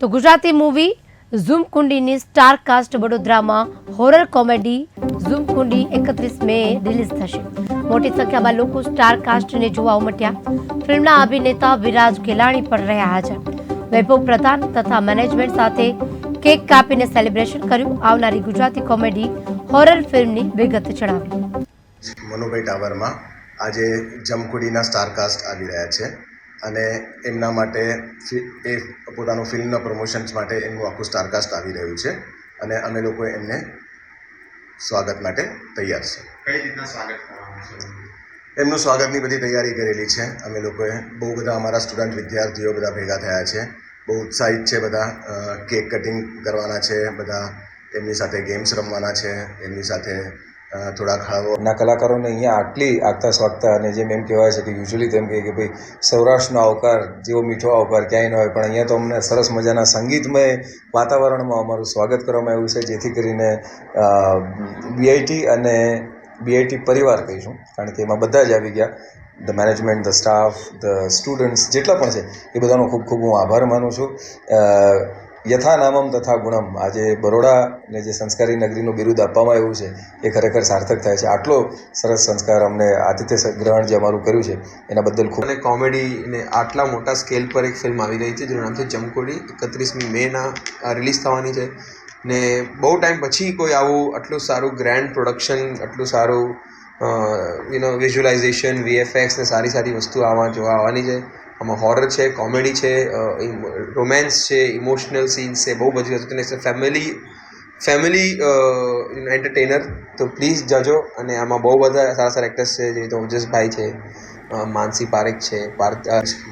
તો ગુજરાતી મૂવી ઝૂમ કુંડીની સ્ટાર કાસ્ટ વડોદરામાં હોરર કોમેડી ઝૂમ કુંડી 31 મે રિલીઝ થશે. મોટી સંખ્યામાં લોકો સ્ટાર કાસ્ટને જોવા ઉમટ્યા. ફિલ્મના અભિનેતા વિરાજ ગેલાણી પણ રહ્યા હાજર. વૈભવ પ્રધાન તથા મેનેજમેન્ટ સાથે કેક કાપીને સેલિબ્રેશન કર્યું. આવનારી ગુજરાતી કોમેડી હોરર ફિલ્મની વિગત જણાવી. મનુભાઈ ટાવરમાં આજે જમકુડીના સ્ટારકાસ્ટ આવી રહ્યા છે અને એમના માટે એ પોતાનું ફિલ્મના પ્રમોશન્સ માટે એમનું આખું સ્ટારકાસ્ટ આવી રહ્યું છે અને અમે લોકો એમને સ્વાગત માટે તૈયાર છે. કઈ રીતના સ્વાગત કરવાનું છે? એમનું સ્વાગતની બધી તૈયારી કરેલી છે. અમે લોકોએ બહુ બધા અમારા સ્ટુડન્ટ વિદ્યાર્થીઓ બધા ભેગા થયા છે. બહુ ઉત્સાહિત છે બધા. કેક કટિંગ કરવાના છે બધા, એમની સાથે ગેમ્સ રમવાના છે, એમની સાથે થોડાક ના કલાકારોને અહીંયા આટલી આગતા સ્વાગતા અને જેમ એમ કહેવાય છે કે યુઝ્યુઅલી તેમ કહે કે ભાઈ સૌરાષ્ટ્રનો આવકાર જેવો મીઠો આવકાર ક્યાંય ન હોય, પણ અહીંયા તો અમને સરસ મજાના સંગીતમય વાતાવરણમાં અમારું સ્વાગત કરવામાં આવ્યું છે, જેથી કરીને બીઆઈટી અને બીઆઈટી પરિવાર કહીશું, કારણ કે એમાં બધા જ આવી ગયા. The management, the staff, the students જેટલા પણ છે એ બધાનો ખૂબ ખૂબ હું આભાર માનું છું. યથા નામમ તથા ગુણમ, આજે બરોડાને જે સંસ્કારી નગરીનું બિરુદ આપવામાં આવ્યું છે એ ખરેખર સાર્થક થાય છે. આટલો સરસ સંસ્કાર અમને આતિથ્ય ગ્રહણ જે અમારું કર્યું છે એના બદલ ખૂબ. અને કોમેડીને આટલા મોટા સ્કેલ પર એક ફિલ્મ આવી રહી છે જેનું નામ છે જમકુડી. 31મી મેના રિલીઝ થવાની છે ને બહુ ટાઈમ પછી કોઈ આવું આટલું સારું ગ્રેન્ડ પ્રોડક્શન, આટલું સારું વિઝ્યુલાઇઝેશન, વીએફએક્સ ને સારી સારી વસ્તુ આમાં જોવા આવવાની છે. આમાં હોરર છે, કોમેડી છે, રોમેન્સ છે, ઇમોશનલ સીન્સ છે, બહુ બધી વસ્તુ છે. ફેમિલી એન્ટરટેનર, તો પ્લીઝ જજો. અને આમાં બહુ બધા સારા સારા એક્ટર્સ છે, જેવી તો ઓજસભાઈ છે, માનસી પારેખ છે,